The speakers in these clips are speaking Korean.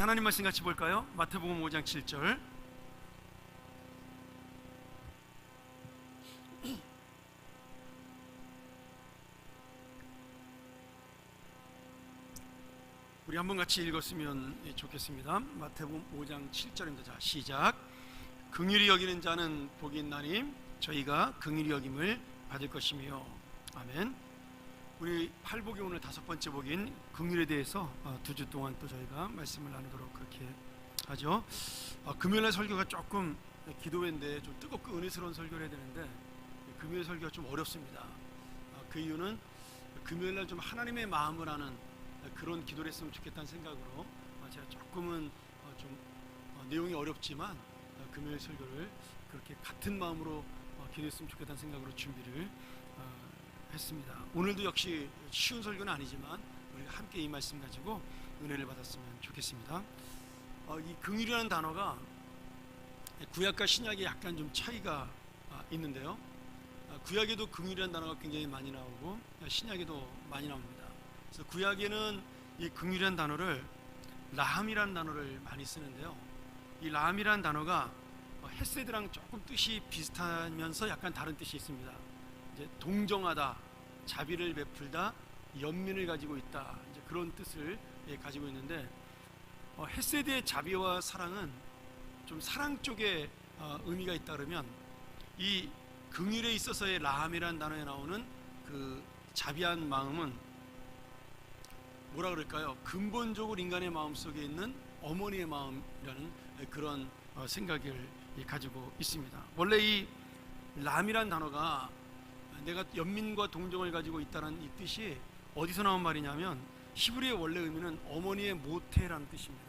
하나님 말씀 같이 볼까요? 마태복음 5장 7절. 우리 한번 같이 읽었으면 좋겠습니다. 마태복음 5장 7절입니다. 자, 시작. 긍휼히 여기는 자는 복이 있나니 저희가 긍휼히 여김을 받을 것이며. 아멘. 우리 팔복이 오늘 다섯 번째 복인 긍휼에 대해서 두 주 동안 또 저희가 말씀을 나누도록 그렇게 하죠. 금요일날 설교가 조금 기도회인데 좀 뜨겁고 은혜스러운 설교를 해야 되는데 금요일 설교가 좀 어렵습니다. 그 이유는 금요일날 좀 하나님의 마음을 아는 그런 기도를 했으면 좋겠다는 생각으로 제가 조금은 좀 내용이 어렵지만 금요일 설교를 그렇게 같은 마음으로 기도했으면 좋겠다는 생각으로 준비를 했습니다. 오늘도 역시 쉬운 설교는 아니지만 우리가 함께 이 말씀 가지고 은혜를 받았으면 좋겠습니다. 이 긍휼이라는 단어가 구약과 신약에 약간 좀 차이가 있는데요. 구약에도 긍휼이라는 단어가 굉장히 많이 나오고 신약에도 많이 나옵니다. 그래서 구약에는 이 긍휼이라는 단어를 라함이라는 단어를 많이 쓰는데요. 이 라함이라는 단어가 헤세드랑 조금 뜻이 비슷하면서 약간 다른 뜻이 있습니다. 이제 동정하다, 자비를 베풀다, 연민을 가지고 있다, 이제 그런 뜻을 가지고 있는데 헤세드의 자비와 사랑은 좀 사랑 쪽에 의미가 있다 그러면 이 긍휼에 있어서의 라함이라는 단어에 나오는 그 자비한 마음은 뭐라 그럴까요? 근본적으로 인간의 마음 속에 있는 어머니의 마음이라는 그런 생각을 가지고 있습니다. 원래 이 람이란 단어가 내가 연민과 동정을 가지고 있다는 이 뜻이 어디서 나온 말이냐면 히브리의 원래 의미는 어머니의 모태라는 뜻입니다.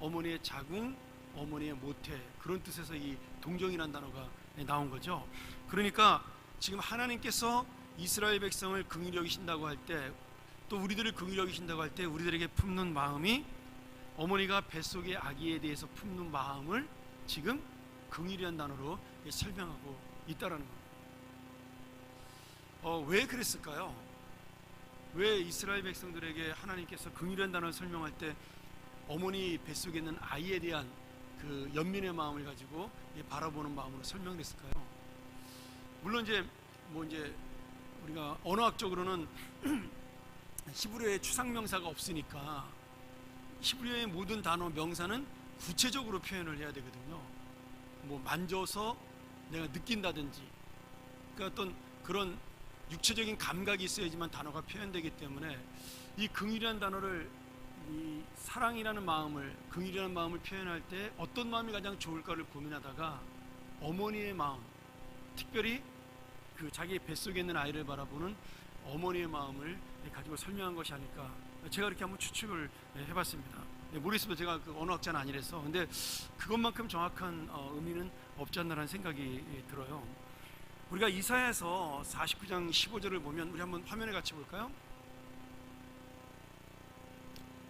어머니의 자궁, 어머니의 모태, 그런 뜻에서 이 동정이라는 단어가 나온 거죠. 그러니까 지금 하나님께서 이스라엘 백성을 긍휼히 여기신다고 할 때, 또 우리들을 긍휼히 여기신다고 할 때 우리들에게 품는 마음이 어머니가 뱃속의 아기에 대해서 품는 마음을 지금 긍휼이라는 단어로 설명하고 있다라는 겁니다. 왜 그랬을까요? 왜 이스라엘 백성들에게 하나님께서 긍휼이라는 단어를 설명할 때 어머니 뱃속에 있는 아이에 대한 그 연민의 마음을 가지고 바라보는 마음으로 설명을 했을까요? 물론 이제 우리가 언어학적으로는 히브리어에 추상명사가 없으니까 히브리어의 모든 단어 명사는 구체적으로 표현을 해야 되거든요. 뭐 만져서 내가 느낀다든지, 그러니까 어떤 그런 육체적인 감각이 있어야지만 단어가 표현되기 때문에 이 긍휼이라는 단어를, 이 사랑이라는 마음을, 긍휼이라는 마음을 표현할 때 어떤 마음이 가장 좋을까를 고민하다가 어머니의 마음, 특별히 그 자기 뱃속에 있는 아이를 바라보는 어머니의 마음을 가지고 설명한 것이 아닐까, 제가 이렇게 한번 추측을 해봤습니다. 모르겠습니다. 제가 그 언어학자는 아니라서. 근데 그것만큼 정확한 의미는 없지 않나라는 생각이 들어요. 우리가 이사야서 49장 15절을 보면, 우리 한번 화면에 같이 볼까요?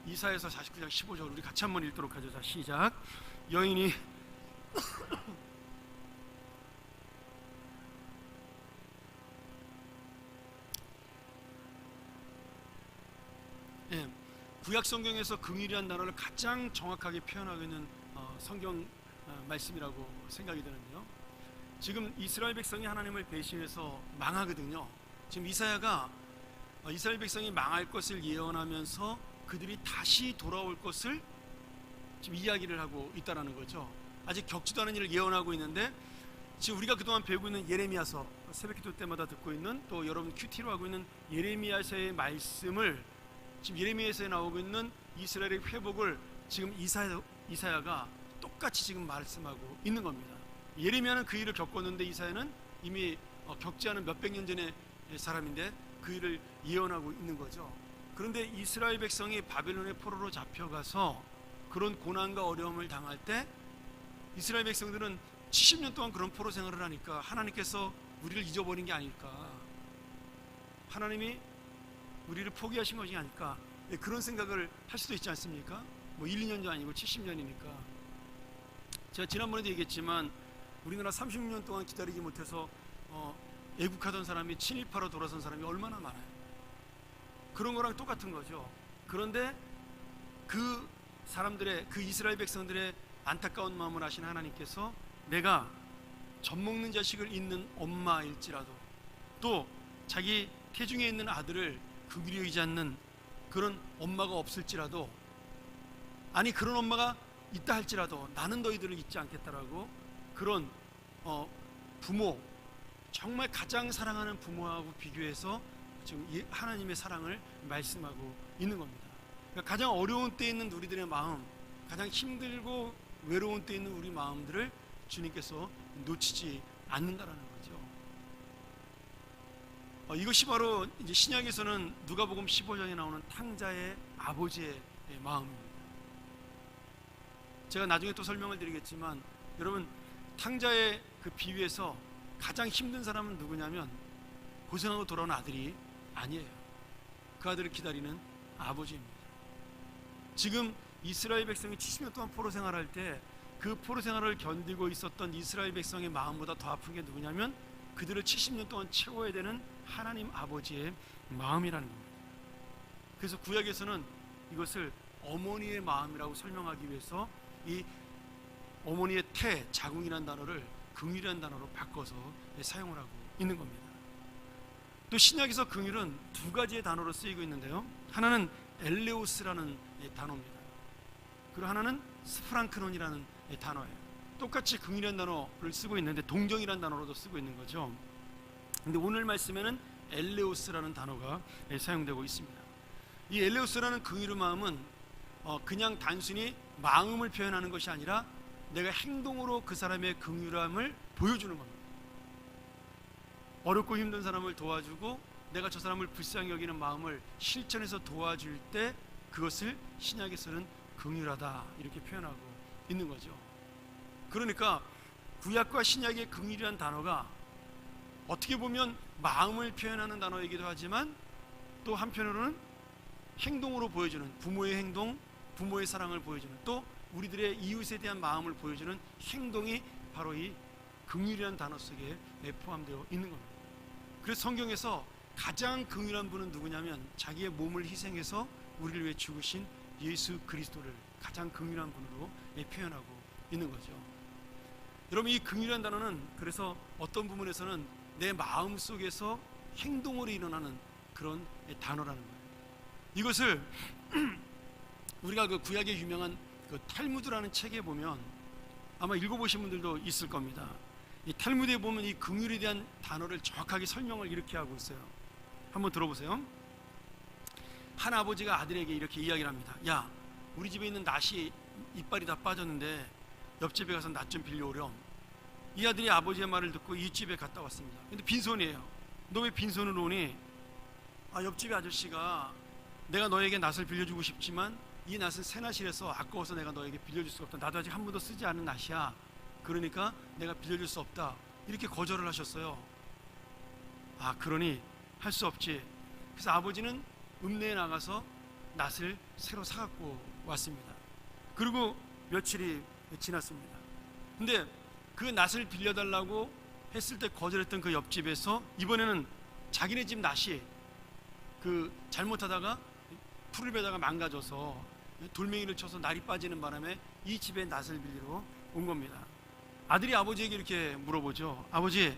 이사야서 49장 15절 우리 같이 한번 읽도록 하죠. 자, 시작. 여인이 구약 성경에서 긍휼이라는 단어를 가장 정확하게 표현하고 있는 성경 말씀이라고 생각이 되는데요. 지금 이스라엘 백성이 하나님을 배신해서 망하거든요. 지금 이사야가 이스라엘 백성이 망할 것을 예언하면서 그들이 다시 돌아올 것을 지금 이야기를 하고 있다는 거죠. 아직 겪지도 않은 일을 예언하고 있는데, 지금 우리가 그동안 배우고 있는 예레미야서, 새벽기도 때마다 듣고 있는, 또 여러분 큐티로 하고 있는 예레미야서의 말씀을, 지금 예레미야서에 나오고 있는 이스라엘의 회복을 지금 이사야가 똑같이 지금 말씀하고 있는 겁니다. 예레미야는 그 일을 겪었는데 이사야는 이미 겪지 않은 몇백 년 전의 사람인데 그 일을 예언하고 있는 거죠. 그런데 이스라엘 백성이 바벨론의 포로로 잡혀가서 그런 고난과 어려움을 당할 때 이스라엘 백성들은 70년 동안 그런 포로 생활을 하니까 하나님께서 우리를 잊어버린 게 아닐까, 하나님이 우리를 포기하신 것이 아닐까, 그런 생각을 할 수도 있지 않습니까? 뭐 1, 2년도 아니고 70년이니까. 제가 지난번에도 얘기했지만 우리나라 36년 동안 기다리지 못해서 애국하던 사람이 친일파로 돌아선 사람이 얼마나 많아요. 그런 거랑 똑같은 거죠. 그런데 그 사람들의, 그 이스라엘 백성들의 안타까운 마음을 아신 하나님께서 내가 젖 먹는 자식을 잇는 엄마일지라도, 또 자기 태중에 있는 아들을 긍휼히 여기지 않는 그런 엄마가 없을지라도, 아니 그런 엄마가 있다 할지라도 나는 너희들을 잊지 않겠다라고, 그런 부모, 정말 가장 사랑하는 부모하고 비교해서 지금 하나님의 사랑을 말씀하고 있는 겁니다. 그러니까 가장 어려운 때에 있는 우리들의 마음, 가장 힘들고 외로운 때에 있는 우리 마음들을 주님께서 놓치지 않는다라는 거죠. 이것이 바로 이제 신약에서는 누가복음 15장에 나오는 탕자의 아버지의 마음입니다. 제가 나중에 또 설명을 드리겠지만, 여러분, 탕자의 그 비유에서 가장 힘든 사람은 누구냐면 고생하고 돌아온 아들이 아니에요. 그 아들을 기다리는 아버지입니다. 지금 이스라엘 백성이 70년 동안 포로 생활할 때 그 포로 생활을 견디고 있었던 이스라엘 백성의 마음보다 더 아픈 게 누구냐면 그들을 70년 동안 채워야 되는 하나님 아버지의 마음이라는 겁니다. 그래서 구약에서는 이것을 어머니의 마음이라고 설명하기 위해서 이 어머니의 태, 자궁이라는 단어를 긍휼이라는 단어로 바꿔서 사용을 하고 있는 겁니다. 또 신약에서 긍휼은 두 가지의 단어로 쓰이고 있는데요, 하나는 엘레오스라는 단어입니다. 그리고 하나는 스프랑크논이라는 단어예요. 똑같이 긍휼이라는 단어를 쓰고 있는데 동정이라는 단어로도 쓰고 있는 거죠. 근데 오늘 말씀에는 엘레오스라는 단어가 사용되고 있습니다. 이 엘레오스라는 긍휼의 마음은 그냥 단순히 마음을 표현하는 것이 아니라 내가 행동으로 그 사람의 긍휼함을 보여주는 겁니다. 어렵고 힘든 사람을 도와주고 내가 저 사람을 불쌍히 여기는 마음을 실천해서 도와줄 때 그것을 신약에서는 긍휼하다 이렇게 표현하고 있는 거죠. 그러니까 구약과 신약의 긍휼이라는 단어가 어떻게 보면 마음을 표현하는 단어이기도 하지만 또 한편으로는 행동으로 보여주는, 부모의 행동, 부모의 사랑을 보여주는, 또 우리들의 이웃에 대한 마음을 보여주는 행동이 바로 이 긍휼이라는 단어 속에 포함되어 있는 겁니다. 그래서 성경에서 가장 긍휼한 분은 누구냐면 자기의 몸을 희생해서 우리를 위해 죽으신 예수 그리스도를 가장 긍휼한 분으로 표현하고 있는 거죠. 여러분, 이 긍휼이라는 단어는 그래서 어떤 부분에서는 내 마음 속에서 행동으로 일어나는 그런 단어라는 거예요. 이것을 우리가 그 구약의 유명한 그 탈무드라는 책에 보면 아마 읽어보신 분들도 있을 겁니다. 이 탈무드에 보면 이 긍휼에 대한 단어를 정확하게 설명을 이렇게 하고 있어요. 한번 들어보세요. 한 아버지가 아들에게 이렇게 이야기를 합니다. 야, 우리 집에 있는 낫이 이빨이 다 빠졌는데 옆집에 가서 낫 좀 빌려오렴. 이 아들이 아버지의 말을 듣고 이 집에 갔다 왔습니다. 근데 빈손이에요. 너 왜 빈손으로 오니? 옆집의 아저씨가 내가 너에게 낫을 빌려주고 싶지만 이 낫은 새 낫이라서 아까워서 내가 너에게 빌려줄 수가 없다. 나도 아직 한 번도 쓰지 않은 낫이야. 그러니까 내가 빌려줄 수 없다. 이렇게 거절을 하셨어요. 그러니 할 수 없지. 그래서 아버지는 읍내에 나가서 낫을 새로 사갖고 왔습니다. 그리고 며칠이 지났습니다. 근데 그 낫을 빌려달라고 했을 때 거절했던 그 옆집에서 이번에는 자기네 집 낫이 그 잘못하다가 풀을 베다가 망가져서 돌멩이를 쳐서 날이 빠지는 바람에 이 집에 낫을 빌리러 온 겁니다. 아들이 아버지에게 이렇게 물어보죠. 아버지,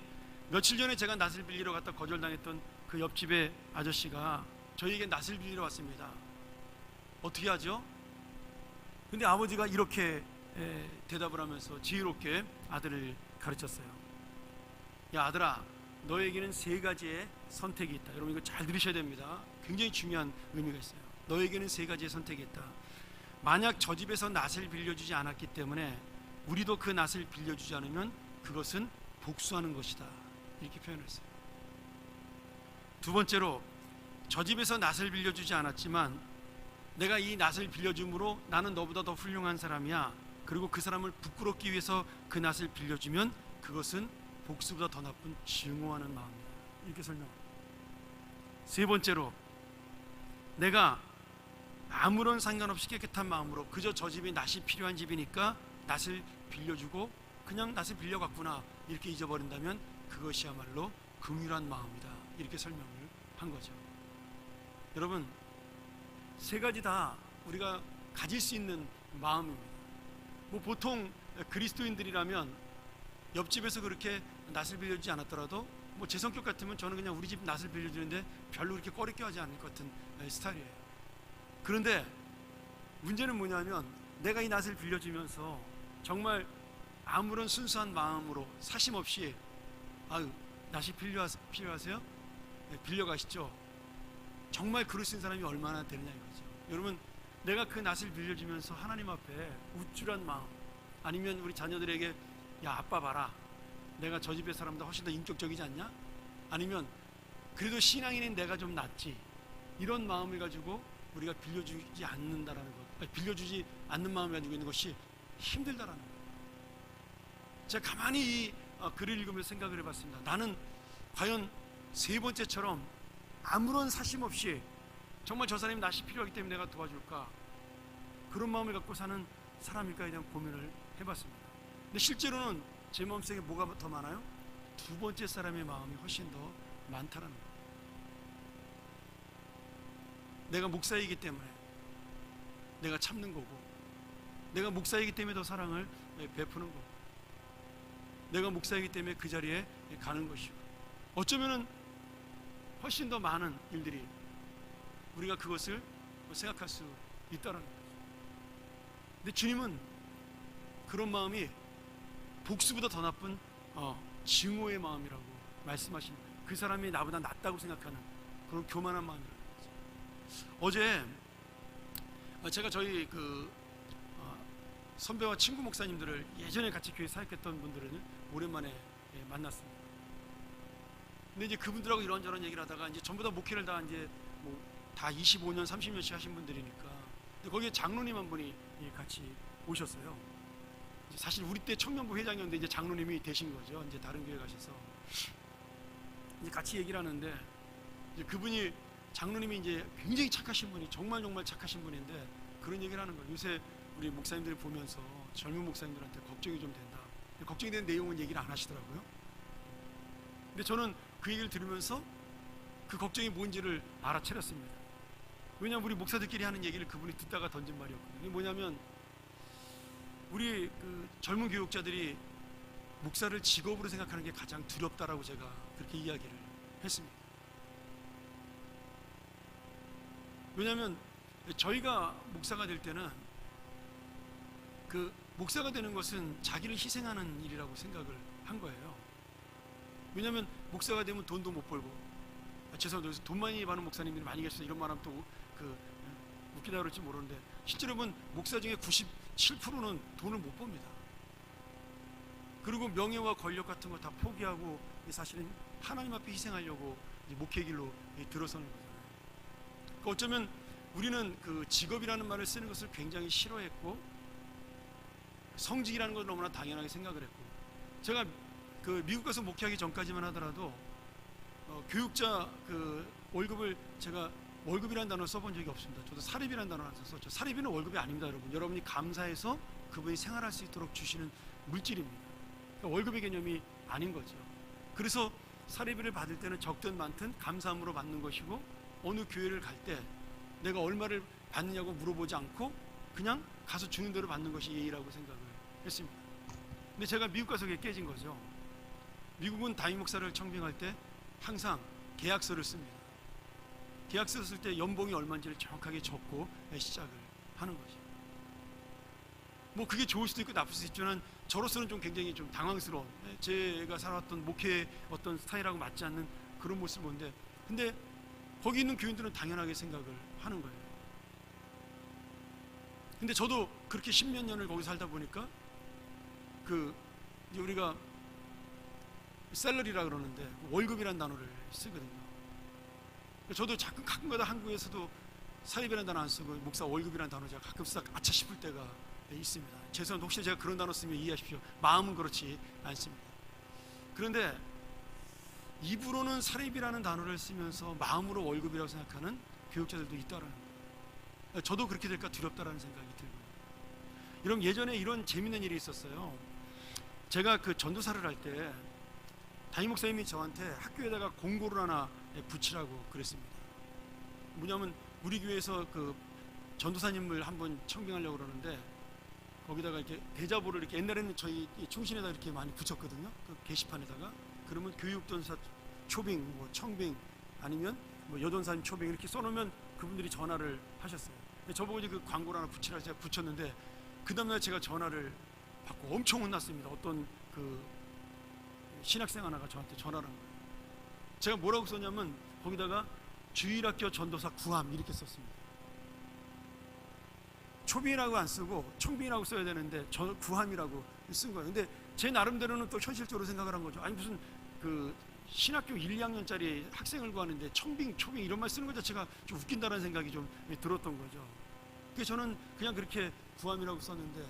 며칠 전에 제가 낫을 빌리러 갔다 거절당했던 그 옆집의 아저씨가 저희에게 낫을 빌리러 왔습니다. 어떻게 하죠? 근데 아버지가 이렇게 대답을 하면서 지혜롭게 아들을 가르쳤어요. 야, 아들아, 너에게는 세 가지의 선택이 있다. 여러분, 이거 잘 들으셔야 됩니다. 굉장히 중요한 의미가 있어요. 너에게는 세 가지의 선택이 있다. 만약 저 집에서 낫을 빌려주지 않았기 때문에 우리도 그 낫을 빌려주지 않으면 그것은 복수하는 것이다. 이렇게 표현했어요. 두 번째로, 저 집에서 낫을 빌려주지 않았지만 내가 이 낫을 빌려줌으로 나는 너보다 더 훌륭한 사람이야. 그리고 그 사람을 부끄럽기 위해서 그 낫을 빌려주면 그것은 복수보다 더 나쁜 증오하는 마음이다. 이렇게 설명합니다. 세 번째로, 내가 아무런 상관없이 깨끗한 마음으로 그저 저 집이 낫이 필요한 집이니까 낫을 빌려주고 그냥 낫을 빌려갔구나 이렇게 잊어버린다면 그것이야말로 긍휼한 마음이다. 이렇게 설명을 한 거죠. 여러분, 세 가지 다 우리가 가질 수 있는 마음입니다. 뭐 보통 그리스도인들이라면 옆집에서 그렇게 낫을 빌려주지 않았더라도 뭐 제 성격 같으면 저는 그냥 우리 집 낫을 빌려주는데 별로 그렇게 꺼리껴 하지 않을 것 같은 스타일이에요. 그런데 문제는 뭐냐면 내가 이 낫을 빌려주면서 정말 아무런 순수한 마음으로 사심 없이 아유 낫이 필요하세요? 네, 빌려가시죠. 정말 그럴 수 있는 사람이 얼마나 되느냐 이거죠. 여러분, 내가 그 낫을 빌려주면서 하나님 앞에 우쭐한 마음, 아니면 우리 자녀들에게 야 아빠 봐라, 내가 저 집의 사람보다 훨씬 더 인격적이지 않냐? 아니면 그래도 신앙인인 내가 좀 낫지, 이런 마음을 가지고 우리가 빌려주지 않는다라는 것, 빌려주지 않는 마음을 가지고 있는 것이 힘들다라는 것. 제가 가만히 이 글을 읽으면서 생각을 해봤습니다. 나는 과연 세 번째처럼 아무런 사심 없이 정말 저 사람이 낫이 필요하기 때문에 내가 도와줄까, 그런 마음을 갖고 사는 사람일까에 대한 고민을 해봤습니다. 근데 실제로는 제 마음속에 뭐가 더 많아요? 두 번째 사람의 마음이 훨씬 더 많다는 거예요. 내가 목사이기 때문에 내가 참는 거고, 내가 목사이기 때문에 더 사랑을 베푸는 거고, 내가 목사이기 때문에 그 자리에 가는 것이고, 어쩌면은 훨씬 더 많은 일들이 우리가 그것을 생각할 수 있다는 거죠. 근데 주님은 그런 마음이 복수보다 더 나쁜 증오의 마음이라고 말씀하십니다. 그 사람이 나보다 낫다고 생각하는 그런 교만한 마음이라는 거죠. 어제 제가 저희 선배와 친구 목사님들을, 예전에 같이 교회 사역했던 분들은 오랜만에 만났습니다. 근데 이제 그분들하고 이런저런 얘기를 하다가 이제 전부 다 목회를 다 이제 다 25년, 30년씩 하신 분들이니까, 거기에 장로님 한 분이 같이 오셨어요. 사실 우리 때 청년부 회장이었는데 이제 장로님이 되신 거죠. 이제 다른 교회 가셔서 이제 같이 얘기를 하는데, 이제 그분이, 장로님이 이제 굉장히 착하신 분이, 정말 착하신 분인데 그런 얘기를 하는 거예요. 요새 우리 목사님들을 보면서 젊은 목사님들한테 걱정이 좀 된다. 걱정이 되는 내용은 얘기를 안 하시더라고요. 근데 저는 그 얘기를 들으면서 그 걱정이 뭔지를 알아차렸습니다. 왜냐하면 우리 목사들끼리 하는 얘기를 그분이 듣다가 던진 말이었거든요. 이게 뭐냐면, 우리 젊은 교육자들이 목사를 직업으로 생각하는 게 가장 두렵다라고 제가 그렇게 이야기를 했습니다. 왜냐하면 저희가 목사가 될 때는 목사가 되는 것은 자기를 희생하는 일이라고 생각을 한 거예요. 왜냐하면 목사가 되면 돈도 못 벌고, 죄송합니다, 돈 많이 버는 목사님들이 많이 계셔서 이런 말하면 또 웃기다 그럴지 모르는데, 실제로 보면 목사 중에 97%는 돈을 못 법니다. 그리고 명예와 권력 같은 거 다 포기하고 사실은 하나님 앞에 희생하려고 목회 길로 들어서는 거잖아요. 그러니까 어쩌면 우리는 직업이라는 말을 쓰는 것을 굉장히 싫어했고, 성직이라는 걸 너무나 당연하게 생각을 했고, 제가 미국 가서 목회하기 전까지만 하더라도 교육자 월급을, 제가 월급이라는 단어를 써본 적이 없습니다. 저도 사립이라는 단어를 안 썼죠. 사립비는 월급이 아닙니다, 여러분. 여러분이 감사해서 그분이 생활할 수 있도록 주시는 물질입니다. 그러니까 월급의 개념이 아닌 거죠. 그래서 사립비를 받을 때는 적든 많든 감사함으로 받는 것이고, 어느 교회를 갈 때 내가 얼마를 받느냐고 물어보지 않고 그냥 가서 주는 대로 받는 것이 예의라고 생각을 했습니다. 근데 제가 미국 가서 그게 깨진 거죠. 미국은 담임 목사를 청빙할 때 항상 계약서를 씁니다. 계약서 쓸 때 연봉이 얼마인지를 정확하게 적고 시작을 하는 거죠. 뭐 그게 좋을 수도 있고 나쁠 수도 있지만, 저로서는 좀 굉장히 좀 당황스러운, 제가 살아왔던 목회의 어떤 스타일하고 맞지 않는 그런 모습을 보는데, 근데 거기 있는 교인들은 당연하게 생각을 하는 거예요. 근데 저도 그렇게 10몇 년을 거기 살다 보니까 이제 우리가 셀러리라 그러는데 월급이라는 단어를 쓰거든요. 저도 가끔가다 한국에서도 사립이라는 단어 안 쓰고 목사 월급이라는 단어 제가 가끔 쓰다 아차 싶을 때가 있습니다. 죄송합니다. 혹시 제가 그런 단어 쓰면 이해하십시오. 마음은 그렇지 않습니다. 그런데 입으로는 사립이라는 단어를 쓰면서 마음으로 월급이라고 생각하는 교육자들도 있다라는 거예요. 저도 그렇게 될까 두렵다라는 생각이 들고요. 여러분, 예전에 이런 재밌는 일이 있었어요. 제가 전도사를 할 때 담임 목사님이 저한테 학교에다가 공고를 하나 붙이라고 그랬습니다. 뭐냐면 우리 교회에서 전도사님을 한번 청빙하려고 그러는데 거기다가 이렇게 대자보를 이렇게 옛날에는 저희 충신에다 이렇게 많이 붙였거든요. 그 게시판에다가. 그러면 교육전사 초빙, 뭐 청빙 아니면 뭐 여전사님 초빙 이렇게 써놓으면 그분들이 전화를 하셨어요. 저보고 이제 그 광고를 하나 붙이라 제가 붙였는데 그 다음날 제가 전화를 받고 엄청 혼났습니다. 어떤 그 신학생 하나가 저한테 전화를 한 거예요. 제가 뭐라고 썼냐면 거기다가 주일학교 전도사 구함 이렇게 썼습니다. 초빙이라고 안 쓰고 청빙이라고 써야 되는데 저 구함이라고 쓴 거예요. 근데 제 나름대로는 또 현실적으로 생각을 한 거죠. 아니 무슨 그 신학교 1, 2학년짜리 학생을 구하는데 청빙, 초빙 이런 말 쓰는 것 자체가 좀 웃긴다는 생각이 좀 들었던 거죠. 그래서 저는 그냥 그렇게 구함이라고 썼는데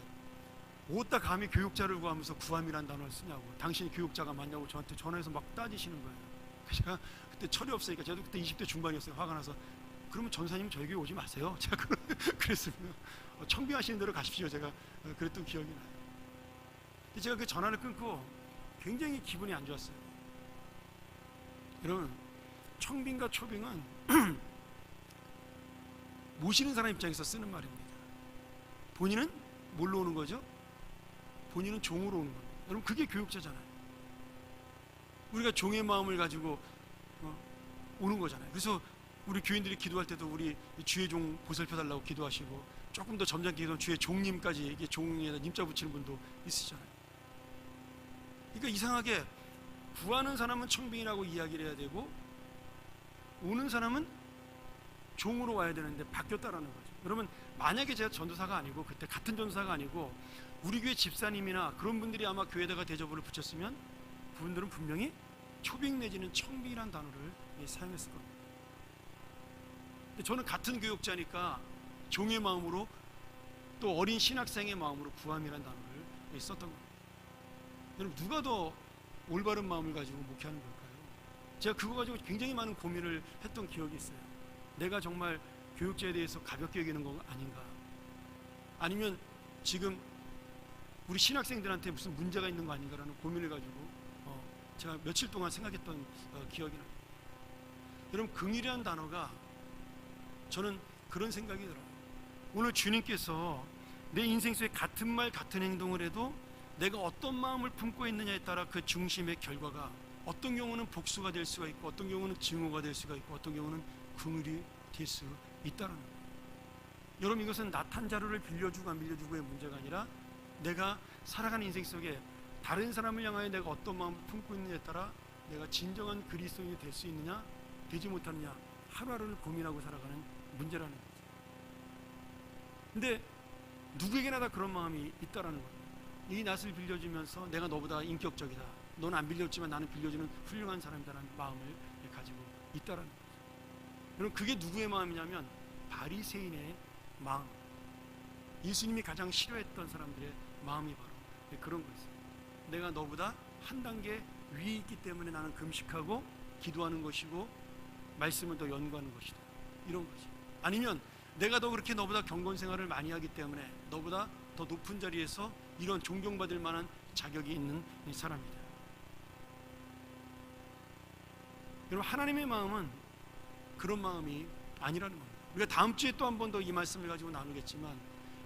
어디다 감히 교육자를 구하면서 구함이라는 단어를 쓰냐고, 당신이 교육자가 맞냐고 저한테 전화해서 막 따지시는 거예요. 그래서 제가 그때 철이 없으니까, 저도 그때 20대 중반이었어요. 화가 나서 그러면 전사님 저희 교회 오지 마세요. 제가 그랬습니다. 청빙하시는 대로 가십시오. 제가 그랬던 기억이 나요. 제가 그 전화를 끊고 굉장히 기분이 안 좋았어요. 여러분, 청빙과 초빙은 모시는 사람 입장에서 쓰는 말입니다. 본인은 뭘로 오는 거죠? 본인은 종으로 오는 겁니다. 여러분, 그게 교육자잖아요. 우리가 종의 마음을 가지고 오는 거잖아요. 그래서 우리 교인들이 기도할 때도 우리 주의 종 보살펴 달라고 기도하시고, 조금 더 점잖게 기도하면 주의 종님까지, 이게 종에다 님자 붙이는 분도 있으시잖아요. 그러니까 이상하게 구하는 사람은 청빙이라고 이야기를 해야 되고 오는 사람은 종으로 와야 되는데 바뀌었다라는 거죠. 여러분, 만약에 제가 전도사가 아니고 그때 같은 전도사가 아니고 우리 교회 집사님이나 그런 분들이 아마 교회에다가 대접을 붙였으면 그분들은 분명히 초빙 내지는 청빙이라는 단어를 사용했을 겁니다. 근데 저는 같은 교육자니까 종의 마음으로 또 어린 신학생의 마음으로 구함이라는 단어를 썼던 겁니다. 여러분, 누가 더 올바른 마음을 가지고 목회하는 걸까요? 제가 그거 가지고 굉장히 많은 고민을 했던 기억이 있어요. 내가 정말 교육자에 대해서 가볍게 여기는 거 아닌가? 아니면 지금 우리 신학생들한테 무슨 문제가 있는 거 아닌가라는 고민을 가지고 제가 며칠 동안 생각했던 기억이 납니다. 여러분, 긍휼이라는 단어가 저는 그런 생각이 들어요. 오늘 주님께서 내 인생 속에 같은 말 같은 행동을 해도 내가 어떤 마음을 품고 있느냐에 따라 그 중심의 결과가 어떤 경우는 복수가 될 수가 있고 어떤 경우는 증오가 될 수가 있고 어떤 경우는 긍휼이 될 수 있다는 거예요. 여러분, 이것은 나탄 자루를 빌려주고 안 빌려주고의 문제가 아니라 내가 살아가는 인생 속에 다른 사람을 향하여 내가 어떤 마음을 품고 있느냐에 따라 내가 진정한 그리스도인이 될 수 있느냐 되지 못하느냐 하루하루를 고민하고 살아가는 문제라는 거죠. 근데 누구에게나 다 그런 마음이 있다라는 거예요. 이 낯을 빌려주면서 내가 너보다 인격적이다, 너는 안 빌려줬지만 나는 빌려주는 훌륭한 사람이다라는 마음을 가지고 있다라는 거죠. 여러분, 그게 누구의 마음이냐면 바리새인의 마음, 예수님이 가장 싫어했던 사람들의 마음이 바로 그런 거였어요. 내가 너보다 한 단계 위에 있기 때문에 나는 금식하고 기도하는 것이고 말씀을 더 연구하는 것이다, 이런 거지. 아니면 내가 더 그렇게 너보다 경건 생활을 많이 하기 때문에 너보다 더 높은 자리에서 이런 존경받을 만한 자격이 있는 사람이다. 여러분, 하나님의 마음은 그런 마음이 아니라는 겁니다. 우리가 다음 주에 또 한 번 더 이 말씀을 가지고 나누겠지만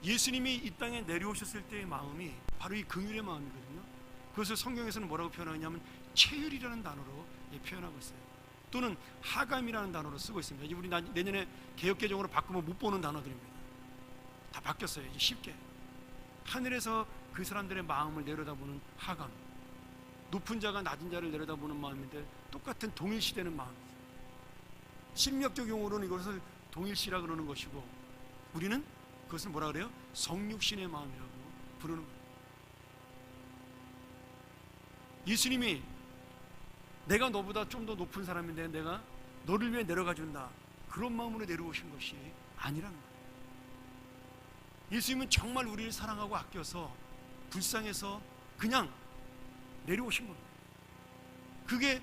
예수님이 이 땅에 내려오셨을 때의 마음이 바로 이 긍휼의 마음이거든요. 그것을 성경에서는 뭐라고 표현하냐면 체휼이라는 단어로 표현하고 있어요. 또는 하감이라는 단어로 쓰고 있습니다. 이제 우리 내년에 개역개정으로 바꾸면 못 보는 단어들입니다. 다 바뀌었어요. 이제 쉽게 하늘에서 그 사람들의 마음을 내려다보는 하감, 높은 자가 낮은 자를 내려다보는 마음인데 똑같은 동일시되는 마음. 심리학적 용어로는 이것을 동일시라 그러는 것이고 우리는 그것을 뭐라 그래요? 성육신의 마음이라고 부르는 거예요. 예수님이 내가 너보다 좀 더 높은 사람인데 내가 너를 위해 내려가 준다, 그런 마음으로 내려오신 것이 아니라는 거예요. 예수님은 정말 우리를 사랑하고 아껴서 불쌍해서 그냥 내려오신 겁니다. 그게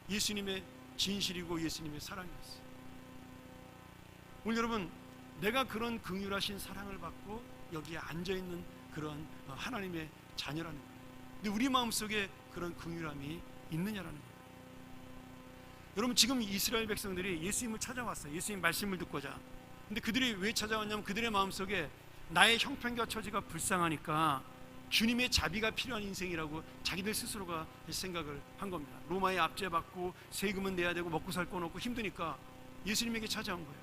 예수님의 진실이고 예수님의 사랑이었어요. 오늘 여러분, 내가 그런 긍휼하신 사랑을 받고 여기에 앉아있는 그런 하나님의 자녀라는 거예요. 근데 우리 마음속에 그런 긍휼함이 있느냐라는 거예요. 여러분, 지금 이스라엘 백성들이 예수님을 찾아왔어요. 예수님 말씀을 듣고자. 근데 그들이 왜 찾아왔냐면 그들의 마음속에 나의 형편과 처지가 불쌍하니까 주님의 자비가 필요한 인생이라고 자기들 스스로가 생각을 한 겁니다. 로마에 압제받고 세금은 내야 되고 먹고 살 건 없고 힘드니까 예수님에게 찾아온 거예요.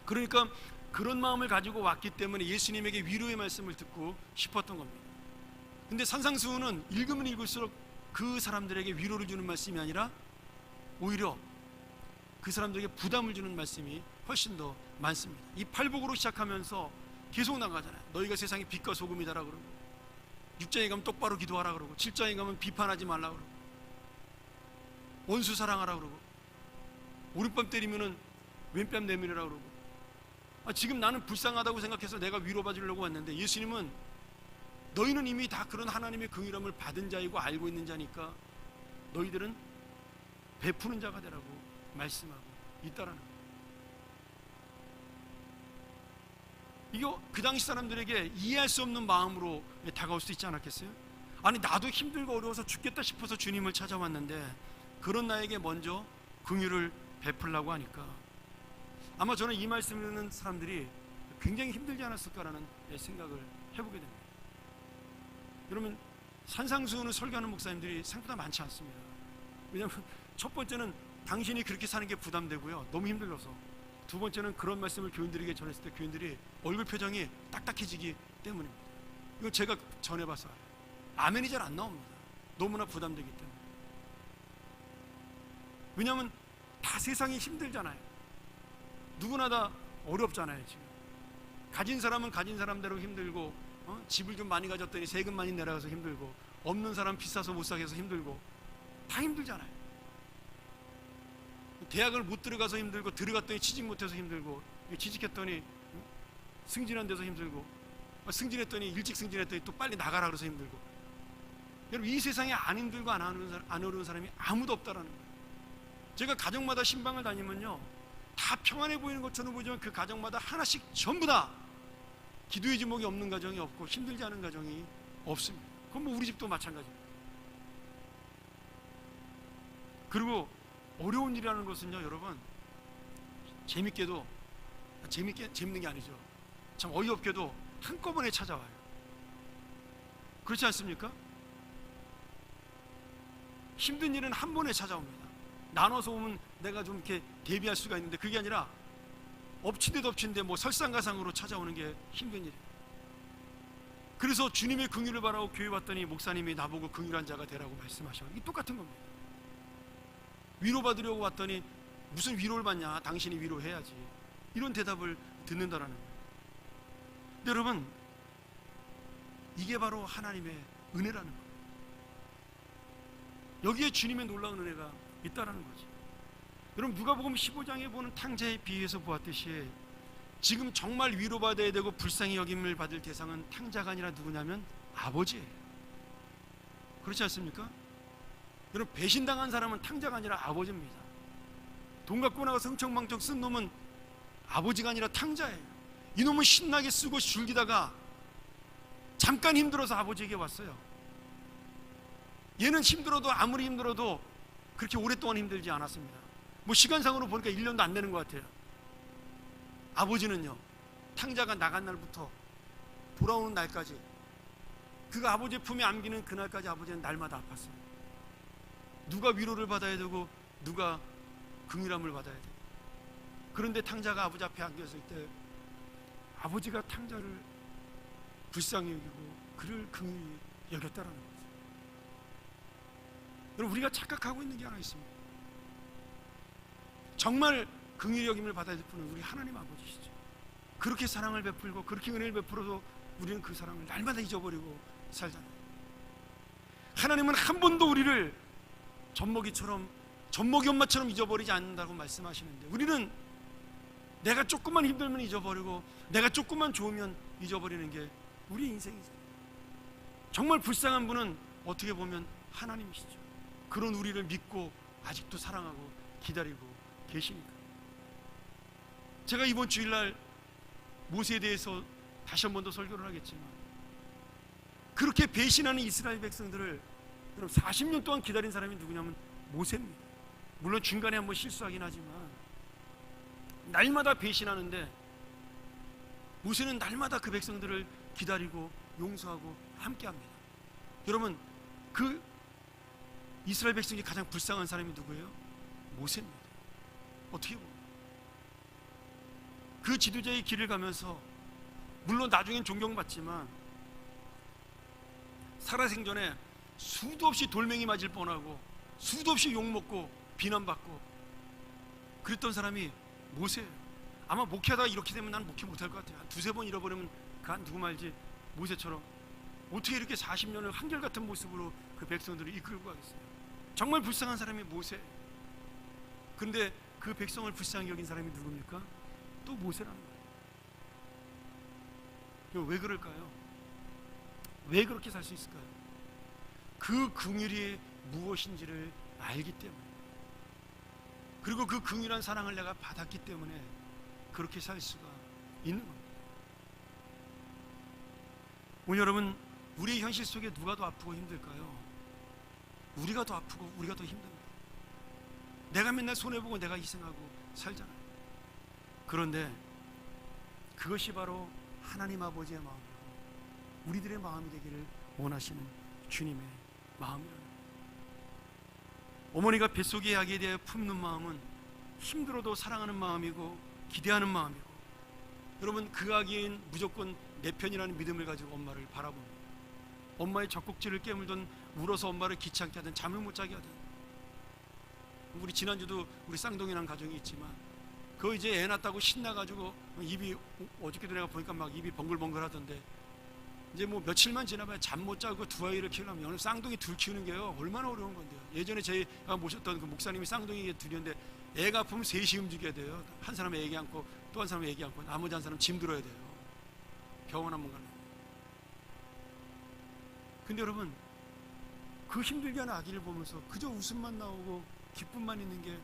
그러니까 그런 마음을 가지고 왔기 때문에 예수님에게 위로의 말씀을 듣고 싶었던 겁니다. 근데 산상수훈은 읽으면 읽을수록 그 사람들에게 위로를 주는 말씀이 아니라 오히려 그 사람들에게 부담을 주는 말씀이 훨씬 더 많습니다. 이 팔복으로 시작하면서 계속 나가잖아요. 너희가 세상의 빛과 소금이다라 그러고, 6장에 가면 똑바로 기도하라 그러고, 7장에 가면 비판하지 말라 그러고, 원수 사랑하라 그러고, 오른뺨 때리면은 왼뺨 내밀으라 그러고. 지금 나는 불쌍하다고 생각해서 내가 위로받으려고 왔는데 예수님은 너희는 이미 다 그런 하나님의 긍휼함을 받은 자이고 알고 있는 자니까 너희들은 베푸는 자가 되라고 말씀하고 있다라는 거예요. 이거 그 당시 사람들에게 이해할 수 없는 마음으로 다가올 수 있지 않았겠어요? 아니, 나도 힘들고 어려워서 죽겠다 싶어서 주님을 찾아왔는데 그런 나에게 먼저 긍휼을 베풀라고 하니까 아마 저는 이 말씀을 듣는 사람들이 굉장히 힘들지 않았을까라는 생각을 해보게 됩니다. 여러분, 산상수훈을 설교하는 목사님들이 생각보다 많지 않습니다. 왜냐하면 첫 번째는 당신이 그렇게 사는 게 부담되고요, 너무 힘들어서. 두 번째는 그런 말씀을 교인들에게 전했을 때 교인들이 얼굴 표정이 딱딱해지기 때문입니다. 이건 제가 전해봐서 알아요. 아멘이 잘 안 나옵니다. 너무나 부담되기 때문에. 왜냐하면 다 세상이 힘들잖아요. 누구나 다 어렵잖아요. 지금 가진 사람은 가진 사람대로 힘들고, 집을 좀 많이 가졌더니 세금 많이 내려가서 힘들고, 없는 사람 비싸서 못 사게 해서 힘들고, 다 힘들잖아요. 대학을 못 들어가서 힘들고, 들어갔더니 취직 못해서 힘들고, 취직했더니 승진한 데서 힘들고, 승진했더니 일찍 승진했더니 또 빨리 나가라 그래서 힘들고. 여러분, 이 세상에 안 힘들고 안 어려운 사람이 아무도 없다라는 거예요. 제가 가정마다 신방을 다니면요, 다 평안해 보이는 것처럼 보이지만 그 가정마다 하나씩 전부 다 기도의 제목이 없는 가정이 없고 힘들지 않은 가정이 없습니다. 그건 뭐 우리 집도 마찬가지입니다. 그리고 어려운 일이라는 것은요, 여러분, 재밌는 게 아니죠. 참 어이없게도 한꺼번에 찾아와요. 그렇지 않습니까? 힘든 일은 한 번에 찾아옵니다. 나눠서 오면 내가 좀 이렇게 대비할 수가 있는데 그게 아니라 엎친 데 덮친 데 뭐 설상가상으로 찾아오는 게 힘든 일이에요. 그래서 주님의 긍휼을 바라고 교회 왔더니 목사님이 나보고 긍휼한 자가 되라고 말씀하셔. 이게 똑같은 겁니다. 위로받으려고 왔더니 무슨 위로를 받냐, 당신이 위로해야지, 이런 대답을 듣는다라는 거예요. 근데 여러분, 이게 바로 하나님의 은혜라는 거예요. 여기에 주님의 놀라운 은혜가 있다라는 거지. 여러분, 누가복음 15장에 보는 탕자의 비유에서 보았듯이 지금 정말 위로받아야 되고 불쌍히 여김을 받을 대상은 탕자가 아니라 누구냐면 아버지예요. 그렇지 않습니까? 여러분, 배신당한 사람은 탕자가 아니라 아버지입니다. 돈 갖고 나가서 흥청망청 쓴 놈은 아버지가 아니라 탕자예요. 이놈은 신나게 쓰고 즐기다가 잠깐 힘들어서 아버지에게 왔어요. 얘는 힘들어도, 아무리 힘들어도 그렇게 오랫동안 힘들지 않았습니다. 뭐 시간상으로 보니까 1년도 안 되는 것 같아요. 아버지는요, 탕자가 나간 날부터 돌아오는 날까지, 그가 아버지의 품에 안기는 그날까지 아버지는 날마다 아팠어요. 누가 위로를 받아야 되고 누가 긍휼함을 받아야 돼요. 그런데 탕자가 아버지 앞에 안겼을 때 아버지가 탕자를 불쌍히 여기고 그를 긍휼히 여겼다라는 거죠. 여러분, 우리가 착각하고 있는 게 하나 있습니다. 정말 긍휼히 여김을 받아야 될 분은 우리 하나님 아버지시죠. 그렇게 사랑을 베풀고 그렇게 은혜를 베풀어도 우리는 그 사랑을 날마다 잊어버리고 살잖아요. 하나님은 한 번도 우리를 젖먹이 엄마처럼 잊어버리지 않는다고 말씀하시는데, 우리는 내가 조금만 힘들면 잊어버리고 내가 조금만 좋으면 잊어버리는 게 우리 인생이죠. 정말 불쌍한 분은 어떻게 보면 하나님이시죠. 그런 우리를 믿고 아직도 사랑하고 기다리고 계시니까. 제가 이번 주일날 모세에 대해서 다시 한 번 더 설교를 하겠지만, 그렇게 배신하는 이스라엘 백성들을 40년 동안 기다린 사람이 누구냐면 모세입니다. 물론 중간에 한번 실수하긴 하지만 날마다 배신하는데 모세는 날마다 그 백성들을 기다리고 용서하고 함께합니다. 여러분, 그 이스라엘 백성이 가장 불쌍한 사람이 누구예요? 모세입니다. 어떻게 보면 그 지도자의 길을 가면서 물론 나중엔 존경받지만 살아생전에 수도 없이 돌멩이 맞을 뻔하고 수도 없이 욕먹고 비난받고 그랬던 사람이 모세예요. 아마 목회하다가 이렇게 되면 난 목회 못할 것 같아요. 한 두세 번 잃어버리면 그 누구 말지 모세처럼 어떻게 이렇게 40년을 한결같은 모습으로 그 백성들을 이끌고 가겠어요. 정말 불쌍한 사람이 모세. 그런데 그 백성을 불쌍히 여긴 사람이 누굽니까? 또 모세라는 거예요. 왜 그럴까요? 왜 그렇게 살 수 있을까요? 그 긍휼이 무엇인지를 알기 때문에, 그리고 그 긍휼한 사랑을 내가 받았기 때문에 그렇게 살 수가 있는 겁니다. 오늘 여러분, 우리의 현실 속에 누가 더 아프고 힘들까요? 우리가 더 아프고 우리가 더 힘듭니다. 내가 맨날 손해보고 내가 희생하고 살잖아요. 그런데 그것이 바로 하나님 아버지의 마음이고 우리들의 마음이 되기를 원하시는 주님의 마음이라는 거예요. 어머니가 뱃속의 아기에 대해 품는 마음은 힘들어도 사랑하는 마음이고 기대하는 마음이고, 여러분, 그 아기는 무조건 내 편이라는 믿음을 가지고 엄마를 바라봅니다. 엄마의 젖꼭지를 깨물든 울어서 엄마를 귀찮게 하든 잠을 못 자게 하든. 우리 지난주도 우리 쌍둥이라는 가정이 있지만 그 이제 애 낳았다고 신나가지고 입이, 어저께도 내가 보니까 막 입이 벙글벙글 하던데, 이제 뭐 며칠만 지나봐야 잠 못 자고 두 아이를 키우려면 오늘 쌍둥이 둘 키우는 게요 얼마나 어려운 건데요. 예전에 제가 모셨던 그 목사님이 쌍둥이 둘이었는데 애가 아프면 셋이 움직여야 돼요. 한 사람은 애기 안고 또 한 사람은 애기 안고 나머지 한 사람은 짐 들어야 돼요. 병원 한번 가려면. 근데 여러분, 그 힘들게 하는 아기를 보면서 그저 웃음만 나오고 기쁨만 있는 게,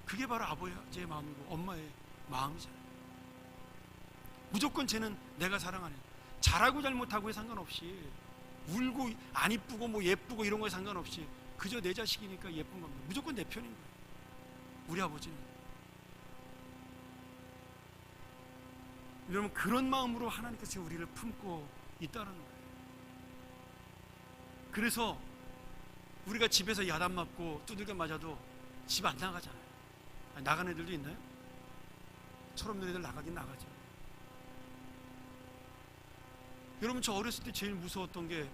그게 바로 아버지의 마음이고 엄마의 마음이잖아요. 무조건 쟤는 내가 사랑하는, 잘하고 잘못하고에 상관없이, 울고 안 이쁘고 뭐 예쁘고 이런 거에 상관없이 그저 내 자식이니까 예쁜 겁니다. 무조건 내 편인 거예요. 우리 아버지는. 여러분, 그런 마음으로 하나님께서 우리를 품고 있다는 거예요. 그래서 우리가 집에서 야단 맞고 두들겨 맞아도 집 안 나가잖아요. 나간 애들도 있나요? 철없는 애들 나가긴 나가죠. 여러분, 저 어렸을 때 제일 무서웠던 게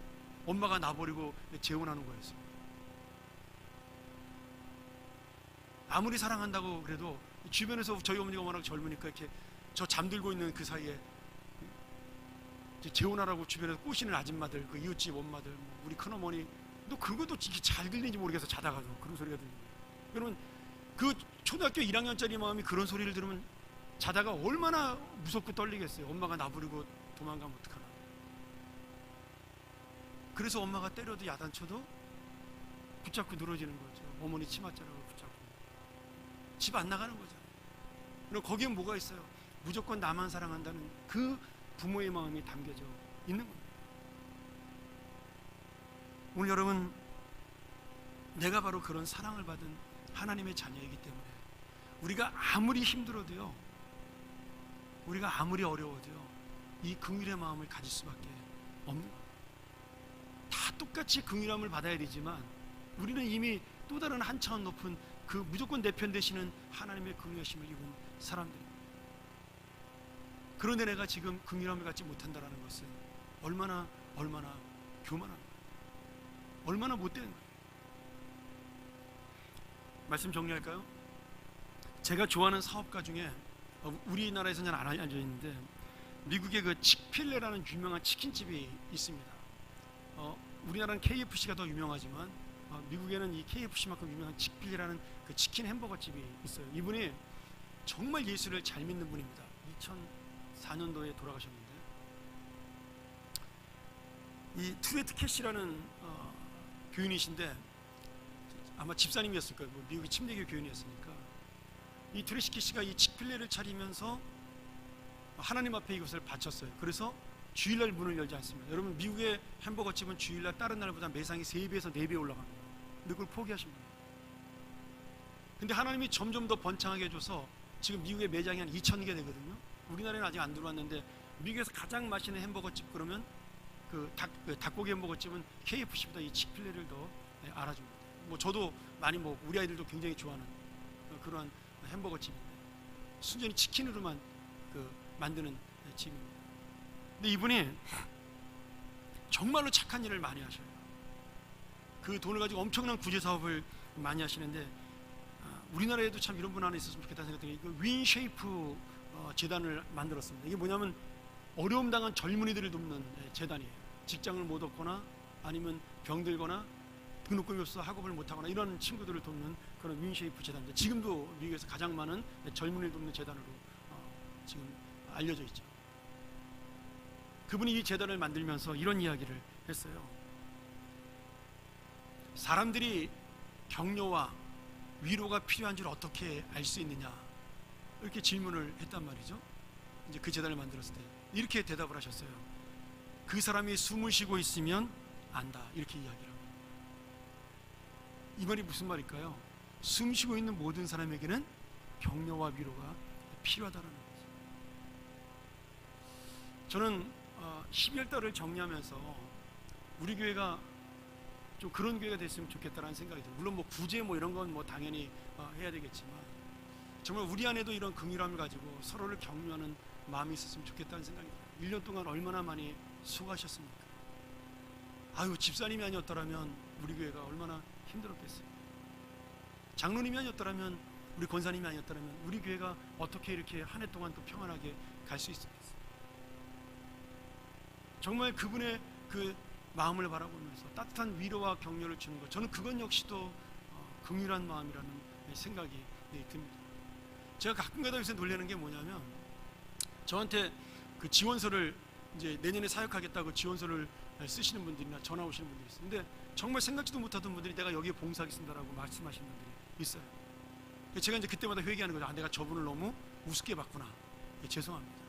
엄마가 나버리고 재혼하는 거였어요. 아무리 사랑한다고 그래도 주변에서 저희 어머니가 워낙 젊으니까 이렇게 저 잠들고 있는 그 사이에 재혼하라고 주변에서 꼬시는 아줌마들, 그 이웃집 엄마들, 우리 큰어머니, 너 그것도 잘 들리는지 모르겠어, 자다가도 그런 소리가 들리는 거예요. 여러분, 그 초등학교 1학년짜리 마음이 그런 소리를 들으면 자다가 얼마나 무섭고 떨리겠어요. 엄마가 나부리고 도망가면 어떡하나. 그래서 엄마가 때려도 야단쳐도 붙잡고 늘어지는 거죠. 어머니 치맛자락을 붙잡고 집 안 나가는 거잖아요. 그리고 거기에 뭐가 있어요? 무조건 나만 사랑한다는 그 부모의 마음이 담겨져 있는 겁니다. 오늘 여러분, 내가 바로 그런 사랑을 받은 하나님의 자녀이기 때문에 우리가 아무리 힘들어도요, 우리가 아무리 어려워도요, 이 긍휼의 마음을 가질 수밖에 없는 겁니다. 다 똑같이 긍휼함을 받아야 되지만 우리는 이미 또 다른 한 차원 높은 그 무조건 내 편 되시는 하나님의 긍휼하심을 입은 사람들입니다. 그런데 내가 지금 긍휼함을 갖지 못한다는 것은 얼마나 교만한 거예요. 얼마나 못된 거예요. 말씀 정리할까요? 제가 좋아하는 사업가 중에 우리나라에서는 안 알려져 있는데 미국의 그 칙필레라는 유명한 치킨집이 있습니다. 우리나라는 KFC가 더 유명하지만 미국에는 이 KFC만큼 유명한 칙필레라는 그 치킨 햄버거 집이 있어요. 이분이 정말 예수를 잘 믿는 분입니다. 2004년도에 돌아가셨는데, 이 투레트 캐시라는 교인이신데 아마 집사님이었을 거예요. 미국의 침례교 교인이었으니까. 이 투레트 캐시가 이 칙필레를 차리면서 하나님 앞에 이것을 바쳤어요. 그래서 주일날 문을 열지 않습니다. 여러분, 미국의 햄버거 집은 주일날 다른 날보다 매상이 3배에서 4배 올라갑니다. 근데 그걸 포기하신 거예요. 근데 하나님이 점점 더 번창하게 해줘서 지금 미국의 매장이 한 2,000개 되거든요. 우리나라에는 아직 안 들어왔는데 미국에서 가장 맛있는 햄버거집 그러면 그 닭고기 햄버거집은 KFC보다 이 칙필레를 더 알아줍니다. 뭐 저도 많이 먹고 우리 아이들도 굉장히 좋아하는 그러한 햄버거집인데 순전히 치킨으로만 만드는 집입니다. 근데 이분이 정말로 착한 일을 많이 하셔요. 그 돈을 가지고 엄청난 구제 사업을 많이 하시는데 우리나라에도 참 이런 분 하나 있었으면 좋겠다는 생각이 들어요. 윈 쉐이프 재단을 만들었습니다. 이게 뭐냐면 어려움 당한 젊은이들을 돕는 재단이에요. 직장을 못 얻거나 아니면 병들거나 등록금이 없어서 학업을 못하거나 이런 친구들을 돕는 그런 윈 쉐이프 재단인데 지금도 미국에서 가장 많은 젊은이를 돕는 재단으로 지금 알려져 있죠. 그분이 이 재단을 만들면서 이런 이야기를 했어요. 사람들이 격려와 위로가 필요한 줄 어떻게 알 수 있느냐 이렇게 질문을 했단 말이죠. 이제 그 재단을 만들었을 때 이렇게 대답을 하셨어요. 그 사람이 숨을 쉬고 있으면 안다 이렇게 이야기를 합니다. 이 말이 무슨 말일까요? 숨 쉬고 있는 모든 사람에게는 격려와 위로가 필요하다는 거죠. 저는 12월 달을 정리하면서 우리 교회가 좀 그런 교회가 됐으면 좋겠다라는 생각이 들어요. 물론 뭐 구제 뭐 이런 건 뭐 당연히 해야 되겠지만 정말 우리 안에도 이런 긍휼함을 가지고 서로를 격려하는 마음이 있었으면 좋겠다는 생각이 들어요. 1년 동안 얼마나 많이 수고하셨습니까? 아유, 집사님이 아니었더라면 우리 교회가 얼마나 힘들었겠어요. 장로님이 아니었더라면, 우리 권사님이 아니었더라면 우리 교회가 어떻게 이렇게 한 해 동안 또 평안하게 갈 수 있었겠어요. 정말 그분의 그 마음을 바라보면서 따뜻한 위로와 격려를 주는 것, 저는 그건 역시도 긍휼한 마음이라는 생각이 듭니다. 제가 가끔가다 요새 놀라는 게 뭐냐면, 저한테 그 지원서를 이제 내년에 사역하겠다고 지원서를 쓰시는 분들이나 전화 오시는 분들이 있어요. 근데 정말 생각지도 못하던 분들이 내가 여기에 봉사하겠습니다라고 말씀하시는 분들이 있어요. 제가 이제 그때마다 회개하는 거죠. 내가 저분을 너무 우습게 봤구나. 죄송합니다.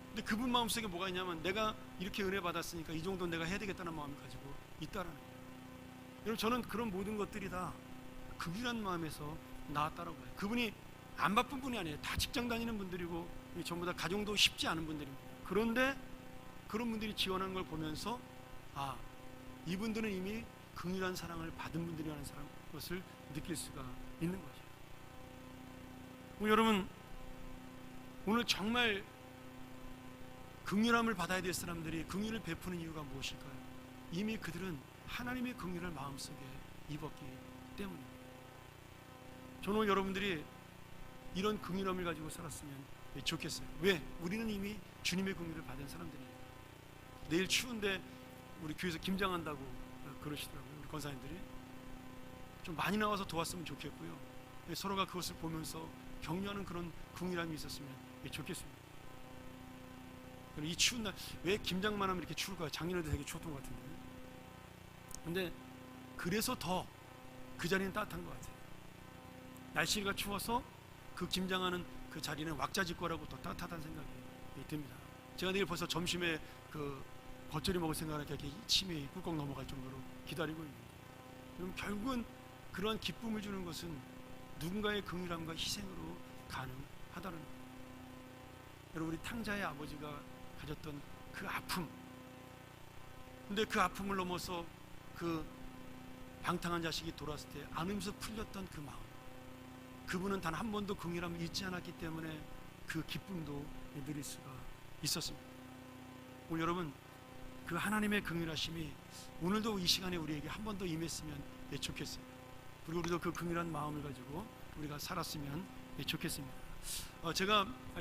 근데 그분 마음속에 뭐가 있냐면, 내가 이렇게 은혜 받았으니까 이 정도는 내가 해야 되겠다는 마음을 가지고 있다라는 거예요. 여러분, 저는 그런 모든 것들이 다 긍휼한 마음에서 나왔다라고 해요. 그분이 안 바쁜 분이 아니에요. 다 직장 다니는 분들이고 전부 다 가정도 쉽지 않은 분들입니다. 그런데 그런 분들이 지원하는 걸 보면서 이분들은 이미 긍휼한 사랑을 받은 분들이라는 것을 느낄 수가 있는 거죠. 여러분, 오늘 정말 긍휼함을 받아야 될 사람들이 긍휼을 베푸는 이유가 무엇일까요? 이미 그들은 하나님의 긍휼을 마음속에 입었기 때문입니다. 저는 오늘 여러분들이 이런 긍휼함을 가지고 살았으면 좋겠어요. 왜? 우리는 이미 주님의 긍휼을 받은 사람들이에요. 내일 추운데 우리 교회에서 김장한다고 그러시더라고요. 우리 권사님들이 좀 많이 나와서 도왔으면 좋겠고요. 서로가 그것을 보면서 격려하는 그런 긍휼함이 있었으면 좋겠습니다. 이 추운 날 왜 김장만 하면 이렇게 추울까요? 작년에도 되게 추웠던 것 같은데. 근데 그래서 더 그 자리는 따뜻한 것 같아요. 날씨가 추워서 그 김장하는 그 자리는 왁자지껄하고 더 따뜻하다는 생각이 듭니다. 제가 내일 벌써 점심에 그 겉절이 먹을 생각하니까 이렇게 침이 꿀꺽 넘어갈 정도로 기다리고 있습니다. 그럼 결국은 그러한 기쁨을 주는 것은 누군가의 긍휼함과 희생으로 가능하다는 거예요. 여러분, 우리 탕자의 아버지가 가졌던 그 아픔, 근데 그 아픔을 넘어서 그 방탕한 자식이 돌아왔을 때 안으면서 풀렸던 그 마음, 그분은 단 한 번도 긍휼함을 잊지 않았기 때문에 그 기쁨도 누릴 수가 있었습니다. 오늘 여러분, 그 하나님의 긍휼하심이 오늘도 이 시간에 우리에게 한 번 더 임했으면 좋겠어요. 그리고 우리도 그 긍휼한 마음을 가지고 우리가 살았으면 좋겠습니다. 제가